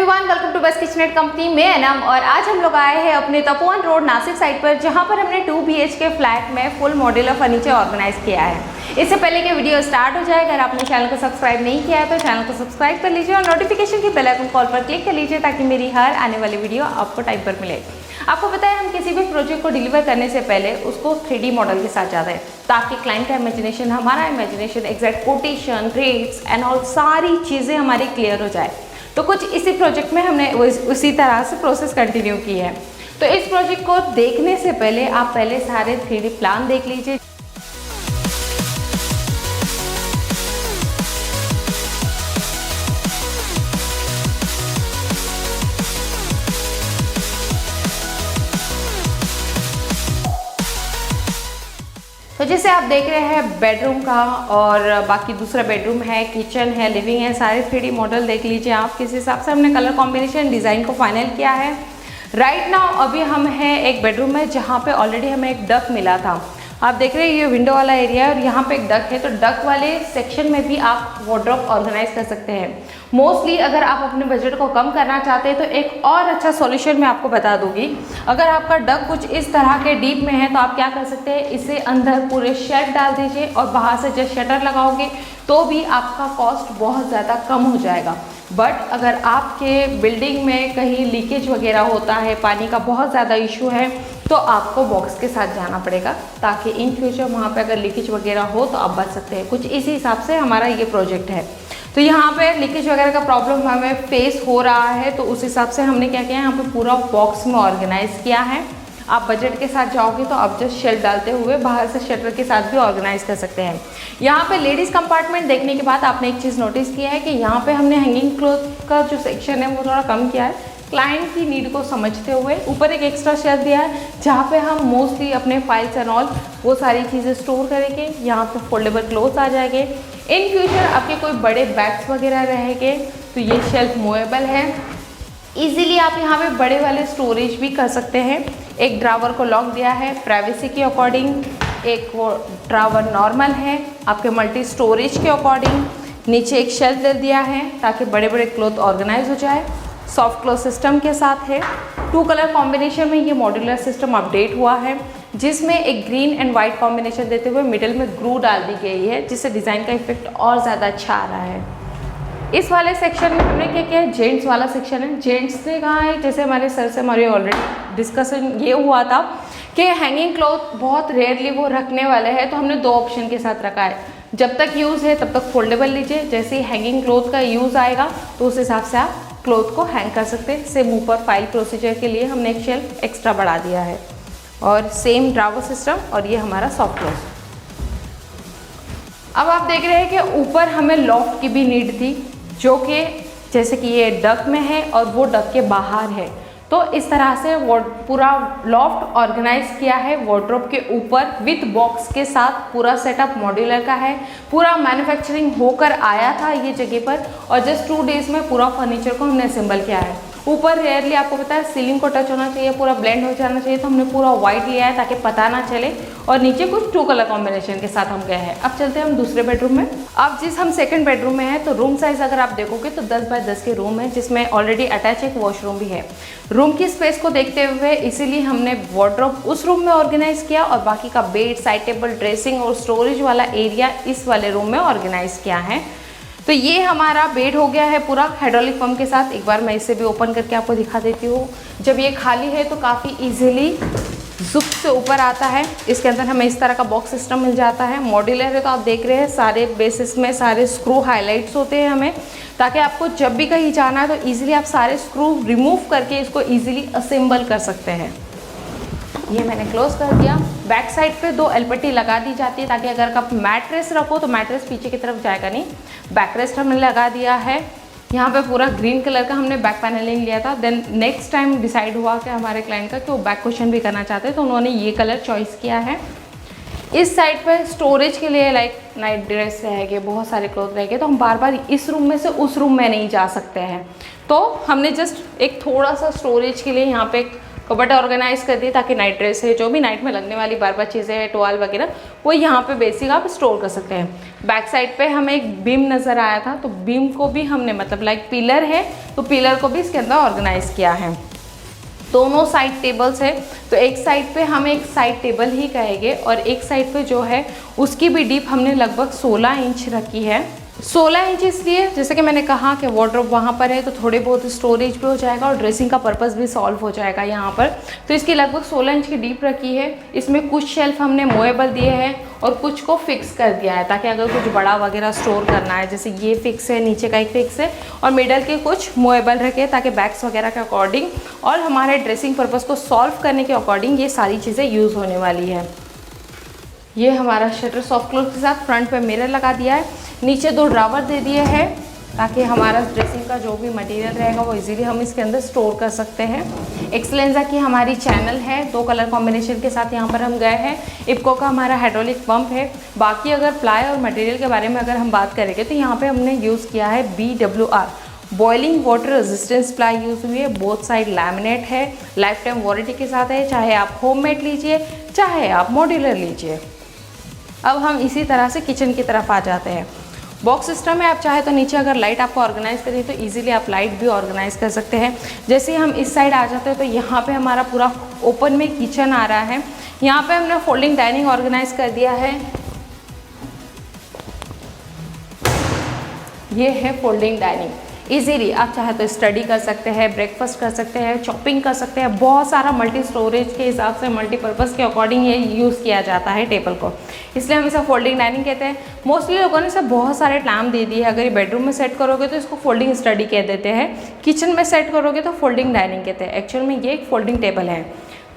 Everyone, welcome to best kitchenette company में एनम। और आज हम लोग आए हैं अपने तपोवन रोड नासिक साइट पर, जहां पर हमने 2 BHK फ्लैट में फुल मॉड्यूलर फर्नीचर ऑर्गेनाइज किया है। इससे पहले कि वीडियो स्टार्ट हो जाए, अगर आपने चैनल को सब्सक्राइब नहीं किया है तो चैनल को सब्सक्राइब कर लीजिए और नोटिफिकेशन की बेल आइकन कॉल पर क्लिक कर लीजिए ताकि मेरी हर आने वाली वीडियो आपको टाइम पर मिले। आपको पता है, हम किसी भी प्रोजेक्ट को डिलीवर करने से पहले उसको 3D मॉडल के साथ जाते हैं ताकि क्लाइंट का इमेजिनेशन, हमारा imagination, exact quotation, rates and all सारी चीज़ें हमारी क्लियर हो जाए। तो कुछ इसी प्रोजेक्ट में हमने उसी तरह से प्रोसेस कंटिन्यू की है। तो इस प्रोजेक्ट को देखने से पहले आप पहले सारे 3D प्लान देख लीजिए। तो जैसे आप देख रहे हैं बेडरूम का, और बाकी दूसरा बेडरूम है, किचन है, लिविंग है, सारे 3D मॉडल देख लीजिए आप। किस हिसाब से हमने कलर कॉम्बिनेशन डिज़ाइन को फाइनल किया है। राइट नाउ अभी हम हैं एक बेडरूम में जहाँ पे ऑलरेडी हमें एक डक मिला था। आप देख रहे हैं ये विंडो वाला एरिया है और यहाँ पे एक डक है। तो डक वाले सेक्शन में भी आप वार्डरोब ऑर्गेनाइज कर सकते हैं। मोस्टली अगर आप अपने बजट को कम करना चाहते हैं तो एक और अच्छा सॉल्यूशन मैं आपको बता दूंगी। अगर आपका डक कुछ इस तरह के डीप में है तो आप क्या कर सकते हैं, इसे अंदर पूरे शेड डाल दीजिए और बाहर से जब शटर लगाओगे तो भी आपका कॉस्ट बहुत ज़्यादा कम हो जाएगा। बट अगर आपके बिल्डिंग में कहीं लीकेज वगैरह होता है, पानी का बहुत ज़्यादा इशू है, तो आपको बॉक्स के साथ जाना पड़ेगा ताकि इन फ्यूचर वहाँ पे अगर लीकेज वगैरह हो तो आप बच सकते हैं। कुछ इसी हिसाब से हमारा ये प्रोजेक्ट है। तो यहाँ पे लीकेज वगैरह का प्रॉब्लम हमें फेस हो रहा है, तो उस हिसाब से हमने क्या किया, यहाँ पे पूरा बॉक्स में ऑर्गेनाइज किया है। आप बजट के साथ जाओगे तो आप जस्ट शेल्फ डालते हुए बाहर से शटर के साथ भी ऑर्गेनाइज कर सकते हैं। यहाँ पे लेडीज़ कंपार्टमेंट देखने के बाद आपने एक चीज़ नोटिस किया है कि यहाँ पे हमने हैंगिंग क्लॉथ का जो सेक्शन है वो थोड़ा कम किया है, क्लाइंट की नीड को समझते हुए। ऊपर एक एक्स्ट्रा शेल्फ दिया है जहाँ पे हम मोस्टली अपने फाइल्स एंड ऑल वो सारी चीज़ें स्टोर करेंगे। यहाँ पे फोल्डेबल क्लोथ्स आ जाएंगे। इन फ्यूचर आपके कोई बड़े बैग्स वगैरह रहेंगे तो ये शेल्फ मूवेबल है। इजीली आप यहाँ पे बड़े वाले स्टोरेज भी कर सकते हैं। एक ड्रावर को लॉक दिया है प्राइवेसी के अकॉर्डिंग, एक वो ड्रावर नॉर्मल है आपके मल्टी स्टोरेज के अकॉर्डिंग। नीचे एक शेल्फ दे दिया है ताकि बड़े बड़े क्लॉथ ऑर्गेनाइज हो जाए। सॉफ्ट क्लोथ सिस्टम के साथ है। 2 कलर कॉम्बिनेशन में ये मॉड्यूलर सिस्टम अपडेट हुआ है, जिसमें एक ग्रीन एंड वाइट कॉम्बिनेशन देते हुए मिडिल में ग्रू डाल दी गई है, जिससे डिज़ाइन का इफेक्ट और ज़्यादा अच्छा आ रहा है। इस वाले सेक्शन में हमने क्या किया है, जेंट्स वाला सेक्शन है। जेंट्स ने कहा है, जैसे हमारे सर से हमारे ऑलरेडी डिस्कशन ये हुआ था कि हैंगिंग क्लॉथ बहुत रेयरली वो रखने वाले हैं, तो हमने 2 ऑप्शन के साथ रखा है। जब तक यूज़ है तब तक फोल्डेबल लीजिए, जैसे ही हैंगिंग क्लॉथ का यूज़ आएगा तो उस हिसाब से आप क्लॉथ को हैंग कर सकते हैं। सेम ऊपर फाइल प्रोसीजर के लिए हमने एक शेल्फ एक्स्ट्रा बढ़ा दिया है और सेम ड्रावर सिस्टम, और ये हमारा सॉफ्ट क्लोथ। अब आप देख रहे हैं कि ऊपर हमें लॉफ्ट की भी नीड थी, जो कि जैसे कि ये डक में है और वो डक के बाहर है। तो इस तरह से वो पूरा लॉफ्ट ऑर्गेनाइज किया है वार्डरोब के ऊपर विथ बॉक्स के साथ। पूरा सेटअप मॉड्यूलर का है, पूरा मैन्युफैक्चरिंग होकर आया था ये जगह पर और जस्ट 2 डेज में पूरा फर्नीचर को हमने असेंबल किया है। ऊपर रेयरली आपको पता है सीलिंग को टच होना चाहिए, पूरा ब्लेंड हो जाना चाहिए, तो हमने पूरा वाइट लिया है ताकि पता ना चले। और नीचे कुछ 2 कलर कॉम्बिनेशन के साथ हम गए हैं। अब चलते हैं हम दूसरे बेडरूम में। अब जिस हम सेकंड बेडरूम में हैं तो रूम साइज अगर आप देखोगे तो 10 बाय 10 के रूम है, जिसमें ऑलरेडी अटैच एक वॉशरूम भी है। रूम की स्पेस को देखते हुए इसीलिए हमने वार्डरोब उस रूम में ऑर्गेनाइज किया और बाकी का बेड, साइड टेबल, ड्रेसिंग और स्टोरेज वाला एरिया इस वाले रूम में ऑर्गेनाइज किया है। तो ये हमारा बेड हो गया है पूरा हाइड्रोलिक पंप के साथ। एक बार मैं इसे भी ओपन करके आपको दिखा देती हूँ। जब ये खाली है तो काफ़ी इजीली जुप से ऊपर आता है। इसके अंदर हमें इस तरह का बॉक्स सिस्टम मिल जाता है। मॉड्यूलर है तो आप देख रहे हैं सारे बेसिस में सारे स्क्रू हाईलाइट्स होते हैं हमें, ताकि आपको जब भी कहीं जाना है तो ईजिली आप सारे स्क्रू रिमूव करके इसको ईजिली असेंबल कर सकते हैं। ये मैंने क्लोज कर दिया। बैक साइड पे 2 एलपट्टी लगा दी जाती है ताकि अगर आप मैट्रेस रखो तो मैट्रेस पीछे की तरफ जाएगा नहीं। बैक रेस्ट हमने लगा दिया है। यहाँ पे पूरा ग्रीन कलर का हमने बैक पैनलिंग लिया था। देन नेक्स्ट टाइम डिसाइड हुआ कि हमारे क्लाइंट का कि वो बैक क्वेश्चन भी करना चाहते हैं, तो उन्होंने ये कलर चॉइस किया है। इस साइड पे स्टोरेज के लिए लाइक नाइट ड्रेस रहेंगे, बहुत सारे क्लोथ रहेंगे, तो हम बार बार इस रूम में से उस रूम में नहीं जा सकते हैं। तो हमने जस्ट एक थोड़ा सा स्टोरेज के लिए यहाँ पे कबर्ड ऑर्गेनाइज कर दिए ताकि नाइट ड्रेस है, जो भी नाइट में लगने वाली बार बार चीज़ें हैं, टॉवल वगैरह, वो यहाँ पे बेसिक आप स्टोर कर सकते हैं। बैक साइड पे हमें एक बीम नज़र आया था, तो बीम को भी हमने मतलब लाइक पिलर है तो पिलर को भी इसके अंदर ऑर्गेनाइज किया है। दोनों साइड टेबल्स है, तो एक साइड पे हम एक साइड टेबल ही कहेंगे और एक साइड पे जो है उसकी भी डीप हमने लगभग 16 इंच रखी है। 16 इंच इसलिए जैसे कि मैंने कहा कि वार्डरोब वहाँ पर है तो थोड़े बहुत स्टोरेज भी हो जाएगा और ड्रेसिंग का पर्पस भी सॉल्व हो जाएगा यहाँ पर। तो इसकी लगभग 16 इंच की डीप रखी है। इसमें कुछ शेल्फ हमने मूवेबल दिए हैं और कुछ को फिक्स कर दिया है ताकि अगर कुछ बड़ा वगैरह स्टोर करना है, जैसे ये फिक्स है, नीचे का एक फिक्स है और मिडल के कुछ मूवेबल रखे ताकि बैग्स वगैरह के अकॉर्डिंग और हमारे ड्रेसिंग पर्पज़ को सॉल्व करने के अकॉर्डिंग ये सारी चीज़ें यूज़ होने वाली है। ये हमारा शटर सॉफ्ट क्लोज के साथ फ्रंट पे मिरर लगा दिया है। नीचे 2 ड्रावर दे दिए हैं ताकि हमारा ड्रेसिंग का जो भी मटेरियल रहेगा वो इजीली हम इसके अंदर स्टोर कर सकते हैं। एक्सेलेंजा की हमारी चैनल है, 2 कलर कॉम्बिनेशन के साथ यहाँ पर हम गए हैं। इप्को का हमारा हाइड्रोलिक पंप है। बाकी अगर प्लाई और मटेरियल के बारे में अगर हम बात करेंगे तो यहाँ पे हमने यूज़ किया है BWR boiling water resistance ply use हुई है। बोथ साइड लैमिनेट है, लाइफ टाइम वारंटी के साथ है, चाहे आप होममेड लीजिए चाहे आप मॉड्यूलर लीजिए। अब हम इसी तरह से किचन की तरफ आ जाते हैं। बॉक्स सिस्टम में आप चाहे तो नीचे अगर लाइट आपको ऑर्गेनाइज करें तो इजीली आप लाइट भी ऑर्गेनाइज कर सकते हैं। जैसे हम इस साइड आ जाते हैं तो यहाँ पे हमारा पूरा ओपन में किचन आ रहा है। यहाँ पे हमने फोल्डिंग डाइनिंग ऑर्गेनाइज कर दिया है। ये है फोल्डिंग डाइनिंग। इजीली आप चाहे तो स्टडी कर सकते हैं, ब्रेकफास्ट कर सकते हैं, चॉपिंग कर सकते हैं। बहुत सारा मल्टी स्टोरेज के हिसाब से मल्टीपर्पज़ के अकॉर्डिंग ये यूज़ किया जाता है टेबल को, इसलिए हम इसे फोल्डिंग डाइनिंग कहते हैं। मोस्टली लोगों ने इसे बहुत सारे नाम दे दिए है। अगर ये बेडरूम में सेट करोगे तो इसको फोल्डिंग स्टडी कह देते हैं, किचन में सेट करोगे तो फोल्डिंग डाइनिंग कहते हैं। एक्चुअल में ये एक फोल्डिंग टेबल है।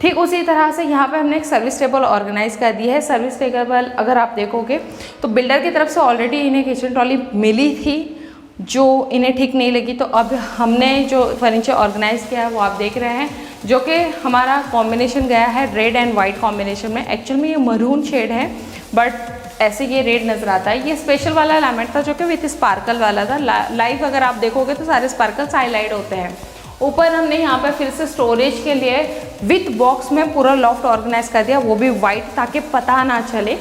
ठीक उसी तरह से यहाँ पे हमने एक सर्विस टेबल ऑर्गेनाइज कर दी है। सर्विस टेबल अगर आप देखोगे तो बिल्डर की तरफ से ऑलरेडी इन्हें किचन ट्रॉली मिली थी जो इन्हें ठीक नहीं लगी, तो अब हमने जो फर्नीचर ऑर्गेनाइज किया है वो आप देख रहे हैं, जो कि हमारा कॉम्बिनेशन गया है रेड एंड वाइट कॉम्बिनेशन में। एक्चुअल में ये मरून शेड है बट ऐसे ये रेड नज़र आता है। ये स्पेशल वाला एलिमेंट था जो कि विथ स्पार्कल वाला था। लाइव अगर आप देखोगे तो सारे स्पार्कल्स हाईलाइट होते हैं। ऊपर हमने यहाँ पर फिर से स्टोरेज के लिए विथ बॉक्स में पूरा लॉफ्ट ऑर्गेनाइज कर दिया, वो भी वाइट ताकि पता ना चले।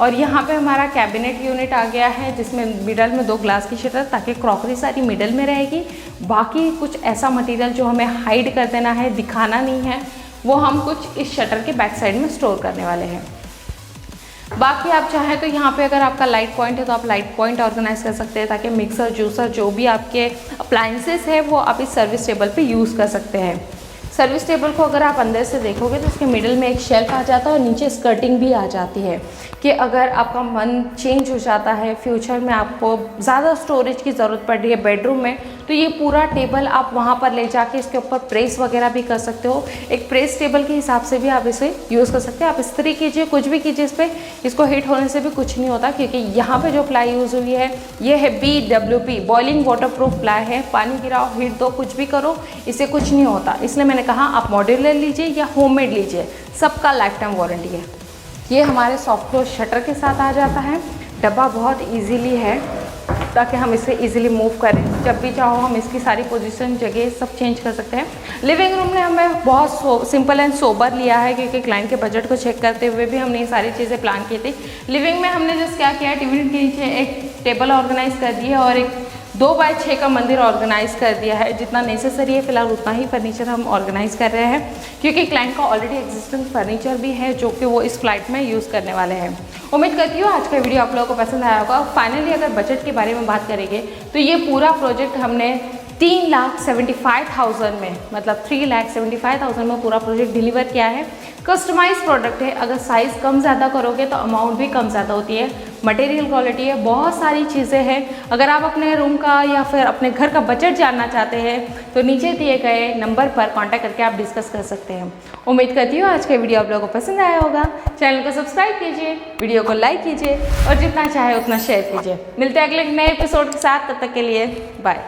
और यहाँ पे हमारा कैबिनेट यूनिट आ गया है जिसमें मिडल में 2 ग्लास की शटर ताकि क्रॉकरी सारी मिडल में रहेगी। बाकी कुछ ऐसा मटेरियल जो हमें हाइड कर देना है, दिखाना नहीं है, वो हम कुछ इस शटर के बैक साइड में स्टोर करने वाले हैं। बाकी आप चाहें तो यहाँ पे अगर आपका लाइट पॉइंट है तो आप लाइट पॉइंट ऑर्गेनाइज कर सकते हैं ताकि मिक्सर जूसर जो भी आपके अप्लाइंसेस है वो आप इस सर्विस टेबल पे यूज़ कर सकते हैं। सर्विस टेबल को अगर आप अंदर से देखोगे तो इसके मिडिल में एक शेल्फ आ जाता है और नीचे स्कर्टिंग भी आ जाती है कि अगर आपका मन चेंज हो जाता है, फ्यूचर में आपको ज़्यादा स्टोरेज की ज़रूरत पड़ रही है बेडरूम में, तो ये पूरा टेबल आप वहाँ पर ले जाके इसके ऊपर प्रेस वगैरह भी कर सकते हो। एक प्रेस टेबल के हिसाब से भी आप इसे यूज़ कर सकते हैं। आप इस्त्री कीजिए, कुछ भी कीजिए इस पर, इसको हीट होने से भी कुछ नहीं होता क्योंकि यहाँ पर जो प्लाई यूज़ हुई है ये है BWP boiling water proof ply है। पानी गिराओ, हीट दो, कुछ भी करो, इससे कुछ नहीं होता। इसलिए मैंने कहा आप मॉड्यूलर लीजिए या होममेड लीजिए, सबका लाइफ टाइम वारंटी है। ये हमारे सॉफ्ट क्लोज शटर के साथ आ जाता है। डब्बा बहुत इजीली है ताकि हम इसे इजीली मूव करें, जब भी चाहो हम इसकी सारी पोजीशन जगह सब चेंज कर सकते हैं। लिविंग रूम ने हमें बहुत सिंपल एंड सोबर लिया है क्योंकि क्लाइंट के बजट को चेक करते हुए भी हमने ये सारी चीज़ें प्लान की थी। लिविंग में हमने जस्ट क्या किया है, टीवी के नीचे एक टेबल ऑर्गेनाइज कर दी है और एक 2x6 का मंदिर ऑर्गेनाइज कर दिया है। जितना नेसेसरी है फिलहाल उतना ही फर्नीचर हम ऑर्गेनाइज कर रहे हैं क्योंकि क्लाइंट का ऑलरेडी एग्जिस्टिंग फर्नीचर भी है जो कि वो इस फ्लाइट में यूज़ करने वाले हैं। उम्मीद करती हूँ आज का वीडियो आप लोगों को पसंद आया होगा। फाइनली अगर बजट के बारे में बात करेंगे तो ये पूरा प्रोजेक्ट हमने 3,75,000 में, मतलब 3,75,000 में पूरा प्रोजेक्ट डिलीवर किया है। कस्टमाइज प्रोडक्ट है, अगर साइज़ कम ज़्यादा करोगे तो अमाउंट भी कम ज़्यादा होती है। मटेरियल क्वालिटी है, बहुत सारी चीज़ें हैं। अगर आप अपने रूम का या फिर अपने घर का बजट जानना चाहते हैं तो नीचे दिए गए नंबर पर कांटेक्ट करके आप डिस्कस कर सकते हैं। उम्मीद करती हूँ आज का वीडियो आप लोगों को पसंद आया होगा। चैनल को सब्सक्राइब कीजिए, वीडियो को लाइक कीजिए और जितना चाहे उतना शेयर कीजिए। मिलते हैं अगले नए एपिसोड के साथ, तब तक के लिए बाय।